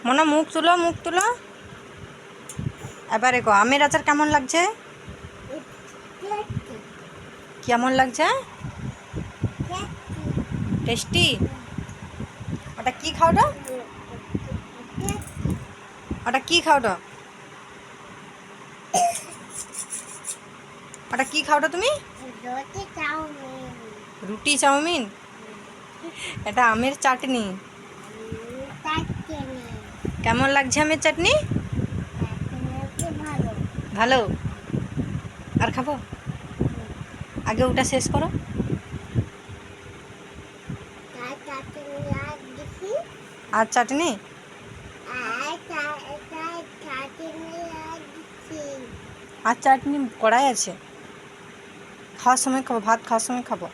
মনে মুখ তুলো, মুখ তুলো। এবারে গো, আমের আচার কেমন লাগছে? কেমন লাগছে? টেস্টি। ওটা কি খাওটা? ওটা কি খাওটা? ওটা কি খাওটা তুমি? রুটি চাউমিন। এটা আমের চাটনি। কেমন লাগছে আমের চাটনি? ভালো। আর খাবো? আগে ওটা শেষ করো। আর চাটনি? আর চাটনি কড়াই আছে, খাওয়ার সময় খাবো, ভাত খাওয়ার সময় খাবো।